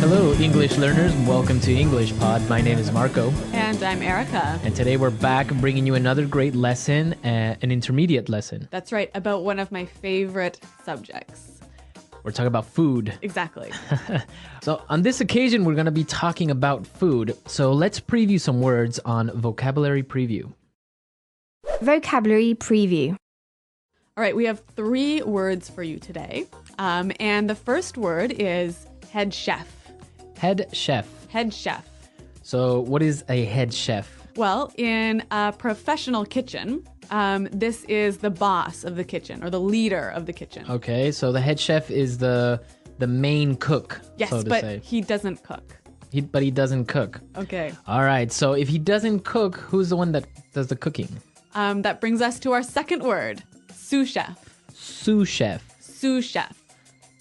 Hello, English learners. Welcome to English Pod. My name is Marco. And I'm Erica. And today we're back bringing you another great lesson, an intermediate lesson. That's right, about one of my favorite subjects. We're talking about food. Exactly. So on this occasion, we're going to be talking about food. So let's preview some words on Vocabulary Preview. Vocabulary Preview. All right, we have 3 words for you today. And the first word is head chef. Head chef. Head chef. So what is a head chef? Well, in a professional kitchen, this is the boss of the kitchen or the leader of the kitchen. Okay, so the head chef is the main cook, Yes, so to but say. he doesn't cook. But he doesn't cook. Okay. All right, so if he doesn't cook, who's the one that does the cooking? That brings us to our second word, sous chef. Sous chef. Sous chef.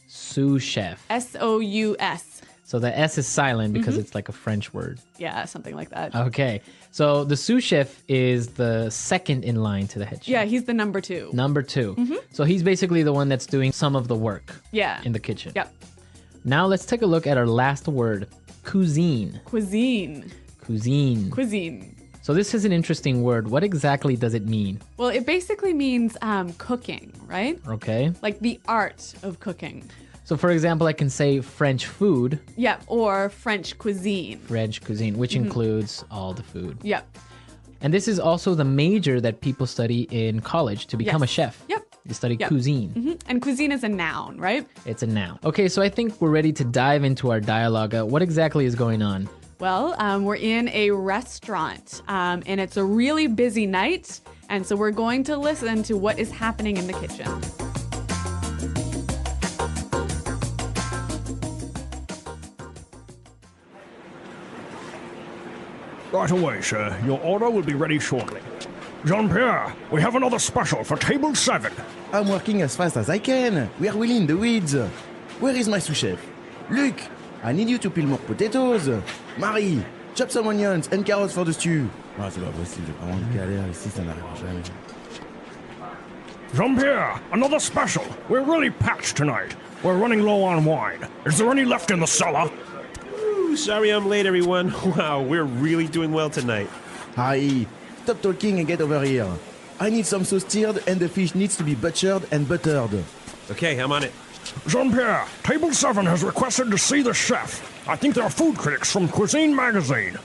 Sous chef. S-O-U-S. So the S is silent because it's like a French word. Yeah, something like that. Okay, so the sous chef is the second in line to the head chef. Yeah, he's the number 2. Number 2. So he's basically the one that's doing some of the work Yeah. in the kitchen. Yep. Now let's take a look at our last word, cuisine. Cuisine. Cuisine. Cuisine. So this is an interesting word. What exactly does it mean? Well, it basically means cooking, right? Okay. Like the art of cooking. So for example, I can say French food, Yep. Or French cuisine. French cuisine, which includes all the food. Yep. And this is also the major that people study in college to become a Yes. chef. Yep. You study Yep. cuisine. And cuisine is a noun, right? It's a noun. Okay, so I think we're ready to dive into our dialogue. What exactly is going on? Well, we're in a restaurant and it's a really busy night. And so we're going to listen to what is happening in the kitchen. Right away, sir. Your order will be ready shortly. Jean-Pierre, we have another special for table 7. I'm working as fast as I can. We are really in the weeds. Where is my sous chef? Luc, I need you to peel more potatoes. Marie, chop some onions and carrots for the stew. Ah, c'est pas possible, j'ai vraiment une galère ici, ça n'arrive jamais. Jean-Pierre, another special. We're really patched tonight. We're running low on wine. Is there any left in the cellar? Ooh, sorry I'm late, everyone. Wow, we're really doing well tonight. Harry, stop talking and get over here. I need some sauce tiered and the fish needs to be butchered and buttered. Okay, I'm on it. Jean-Pierre, table 7 has requested to see the chef. I think they're food critics from Cuisine Magazine.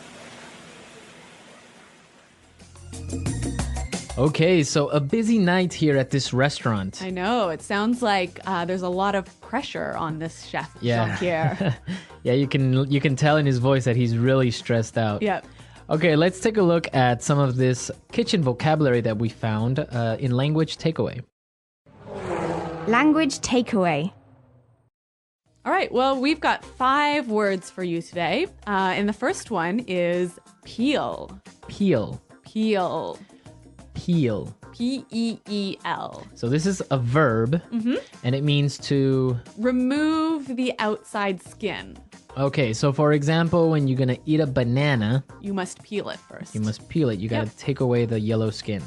Okay, so a busy night here at this restaurant. I know. It sounds like there's a lot of pressure on this chef, Yeah. Jean-Pierre. Yeah, you can tell in his voice that he's really stressed out. Yep. Okay, let's take a look at some of this kitchen vocabulary that we found in Language Takeaway. Language Takeaway. All right. Well, we've got 5 words for you today. And the first one is peel. Peel. Peel. Peel. P-E-E-L. So this is a verb, and it means to... Remove the outside skin. Okay, so for example, when you're going to eat a banana, You must peel it first. you must peel it. You got to Yep. take away the yellow skin.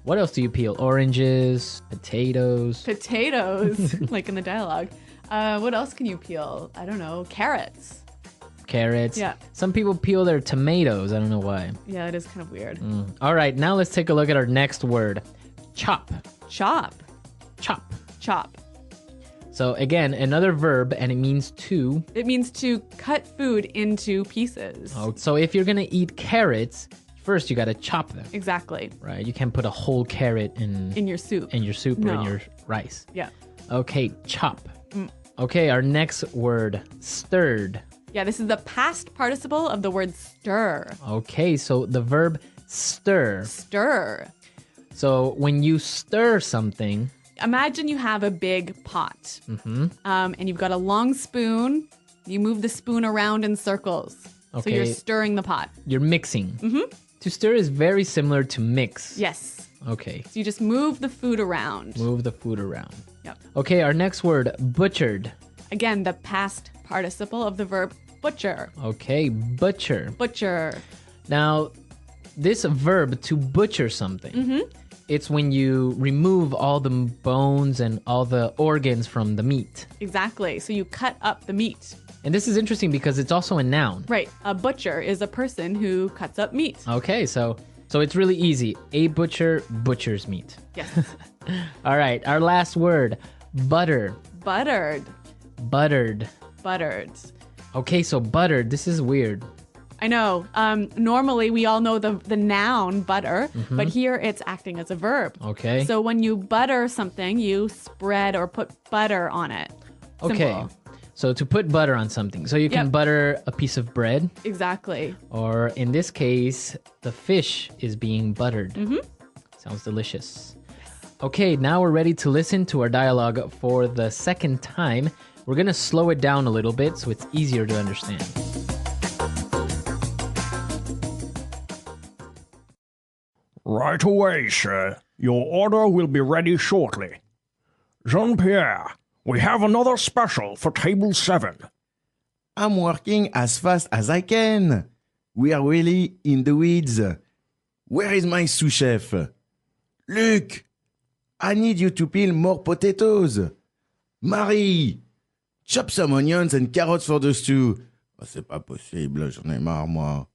What else do you peel? Oranges, potatoes. Potatoes, like in the dialogue. What else can you peel? I don't know. Carrots. Carrots. Yeah. Some people peel their tomatoes. I don't know why. Yeah, it is kind of weird. All right, now let's take a look at our next word. Chop. Chop. Chop. Chop. So again, another verb, and it means to. It means to cut food into pieces. Oh, so if you're gonna eat carrots, first you gotta chop them, Exactly. right? You can't put a whole carrot In your soup. in your soup or in No. your rice. Yeah. Okay, chop. Okay, our next word, stirred. Yeah, this is the past participle of the word stir. Okay, so the verb stir. Stir. So when you stir something, Imagine you have a big pot. And you've got a long spoon. You move the spoon around in circles. So Okay. you're stirring the pot. you're mixing. To stir is very similar to mix. Yes. Okay, So you just move the food around. move the food around. Yep. Okay, our next word, butchered. Again, the past participle of the verb butcher. Okay, butcher. Butcher. Now, this verb to butcher something, it's when you remove all the bones and all the organs from the meat. Exactly. So you cut up the meat. And this is interesting because it's also a noun. Right. A butcher is a person who cuts up meat. Okay, so it's really easy. A butcher butchers meat. Yes. All right, our last word, butter. Buttered. Buttered. Buttered. Okay, so buttered, this is weird. I know. Normally, we all know the noun butter, but here it's acting as a verb. Okay. So when you butter something, you spread or put butter on it. Okay. Simple. So to put butter on something. So you can Yep. butter a piece of bread, Exactly. or in this case, the fish is being buttered. Sounds delicious. Okay, now we're ready to listen to our dialogue for the second time. We're going to slow it down a little bit so it's easier to understand. Right away, sir. Your order will be ready shortly. Jean-Pierre, we have another special for table 7. I'm working as fast as I can. We are really in the weeds. Where is my sous chef? Luc, I need you to peel more potatoes. Marie, chop some onions and carrots for the stew. Oh, c'est pas possible, j'en ai marre, moi.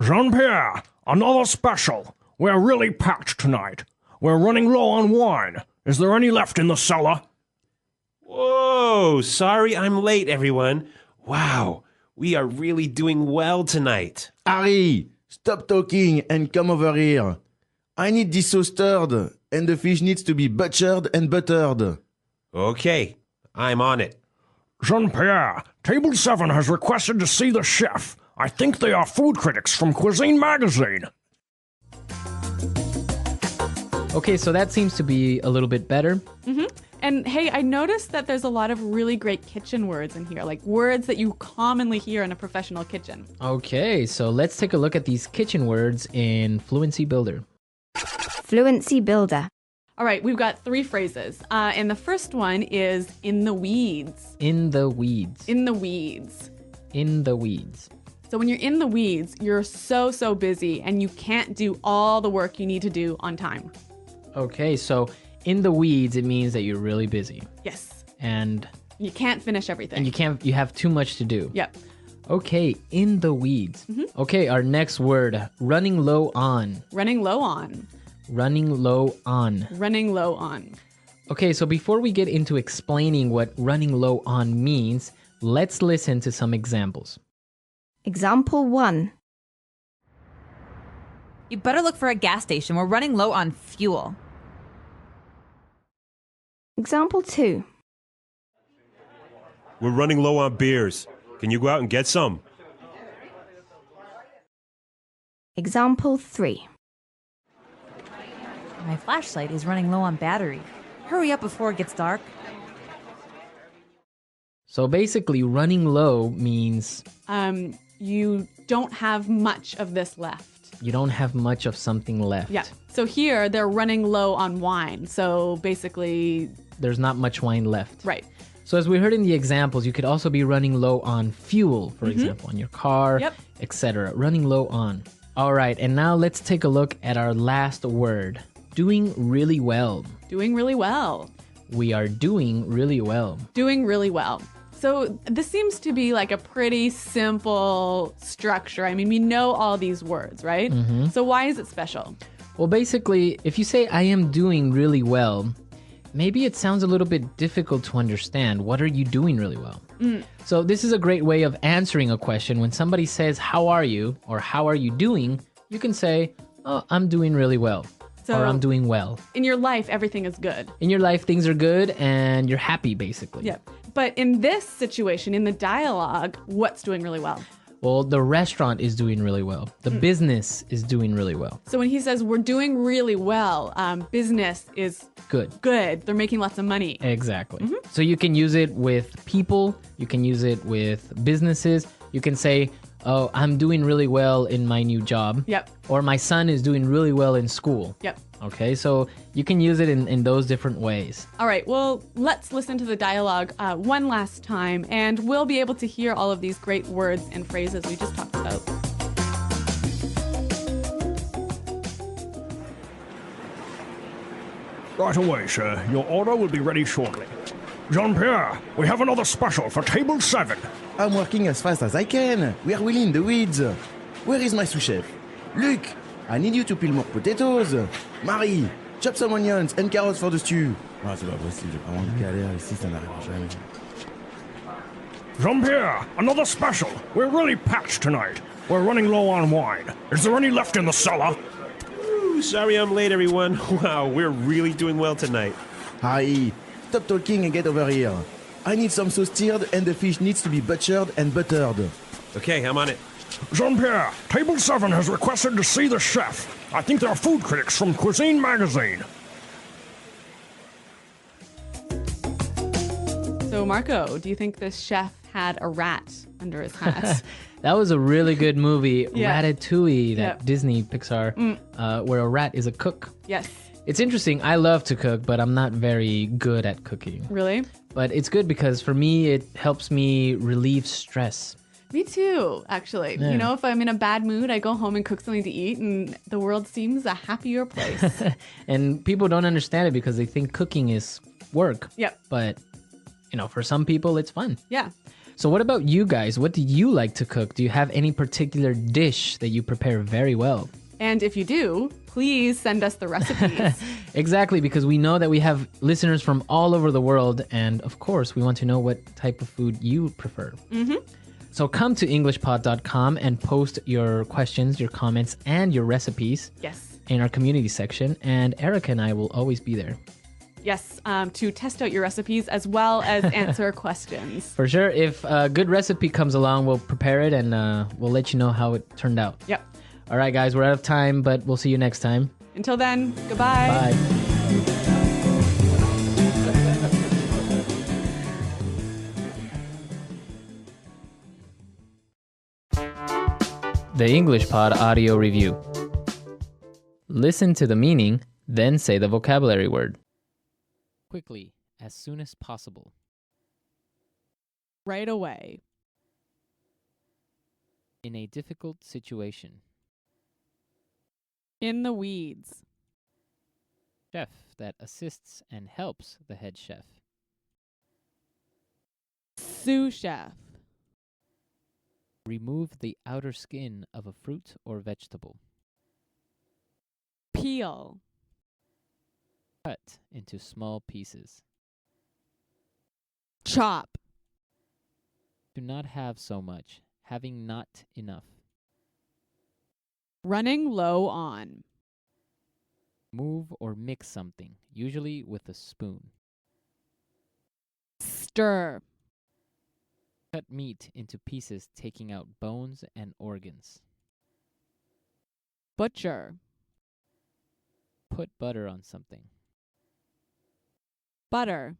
Jean-Pierre, another special. We're really packed tonight. We're running low on wine. Is there any left in the cellar? Whoa, sorry I'm late, everyone. Wow, we are really doing well tonight. Harry, stop talking and come over here. I need this sauce stirred, and the fish needs to be butchered and buttered. Okay, I'm on it. Jean-Pierre, table 7 has requested to see the chef. I think they are food critics from Cuisine Magazine. Okay, so that seems to be a little bit better. And hey, I noticed that there's a lot of really great kitchen words in here, like words that you commonly hear in a professional kitchen. Okay, so let's take a look at these kitchen words in Fluency Builder. Fluency builder. All right, we've got 3 phrases. And the first one is in the weeds. In the weeds. In the weeds. In the weeds. So when you're in the weeds, you're so busy and you can't do all the work you need to do on time. Okay, so in the weeds, it means that you're really busy. Yes. And You can't finish everything. you have too much to do. Yep. Okay, in the weeds. Okay, our next word, running low on. Running low on. Running low on. Running low on. Okay, so before we get into explaining what running low on means, let's listen to some examples. Example 1. You better look for a gas station. We're running low on fuel. Example 2. We're running low on beers. Can you go out and get some? Example 3. My flashlight is running low on battery. Hurry up before it gets dark. So basically, running low means You don't have much of this left. you don't have much of something left. Yeah. So here they're running low on wine. So basically, There's not much wine left. right. So as we heard in the examples, you could also be running low on fuel, for example, on your car, Yep. etc. Running low on. All right, and now let's take a look at our last word. Doing really well. Doing really well. We are doing really well. Doing really well. So this seems to be like a pretty simple structure. I mean, we know all these words, right? So why is it special? Well, basically, if you say I am doing really well, maybe it sounds a little bit difficult to understand. What are you doing really well? So this is a great way of answering a question. When somebody says, how are you? Or how are you doing? You can say, oh, I'm doing really well. So or I'm doing well. in your life, everything is good. In your life, things are good and you're happy, basically. Yeah. But in this situation, in the dialogue, what's doing really well? Well, the restaurant is doing really well. The business is doing really well. So when he says we're doing really well, business is Good. good. They're making lots of money. Exactly. So you can use it with people. You can use it with businesses. You can say, oh, I'm doing really well in my new job. Yep. Or my son is doing really well in school. Yep. Okay, so you can use it in those different ways. All right, well, let's listen to the dialogue one last time, and we'll be able to hear all of these great words and phrases we just talked about. Right away, sir. Your order will be ready shortly. Jean-Pierre, we have another special for table 7. I'm working as fast as I can. We're really in the weeds. Where is my sous-chef? Luc, I need you to peel more potatoes. Marie, chop some onions and carrots for the stew. Ah, c'est pas possible, j'ai vraiment une galère ici, ça n'arrivera jamais. Jean-Pierre, another special. We're really packed tonight. We're running low on wine. Is there any left in the cellar? Ooh, sorry I'm late, everyone. Wow, we're really doing well tonight. Harry, stop talking and get over here. I need some sauce tiered and the fish needs to be butchered and buttered. Okay, I'm on it. Jean-Pierre, table 7 has requested to see the chef. I think they're food critics from Cuisine Magazine. So, Marco, do you think this chef had a rat under his hat? That was a really good movie, Yeah. Ratatouille, that Yeah. Disney Pixar, where a rat is a cook. Yes. It's interesting. I love to cook, but I'm not very good at cooking. Really? But it's good because for me, it helps me relieve stress. Me too, actually. Yeah. You know, if I'm in a bad mood, I go home and cook something to eat, and the world seems a happier place. And people don't understand it because they think cooking is work. Yep. But, for some people, it's fun. Yeah. So what about you guys? What do you like to cook? Do you have any particular dish that you prepare very well? And if you do, please send us the recipes. Exactly, because we know that we have listeners from all over the world. And of course, we want to know what type of food you prefer. Mm-hmm. So come to EnglishPod.com and post your questions, your comments, and your recipes Yes. in our community section. And Erica and I will always be there. Yes, to test out your recipes as well as answer questions. For sure. If a good recipe comes along, we'll prepare it and we'll let you know how it turned out. Yep. All right, guys, we're out of time, but we'll see you next time. Until then, goodbye. Bye. The English Pod Audio Review. Listen to the meaning, then say the vocabulary word. Quickly, as soon as possible. Right away. In a difficult situation. In the weeds. Chef that assists and helps the head chef. Sous chef. Remove the outer skin of a fruit or vegetable. Peel. Cut into small pieces. Chop. Do not have so much, having not enough. Running low on. Move or mix something, usually with a spoon. Stir. Cut meat into pieces, taking out bones and organs. Butcher. Put butter on something. Butter.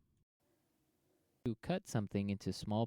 To cut something into small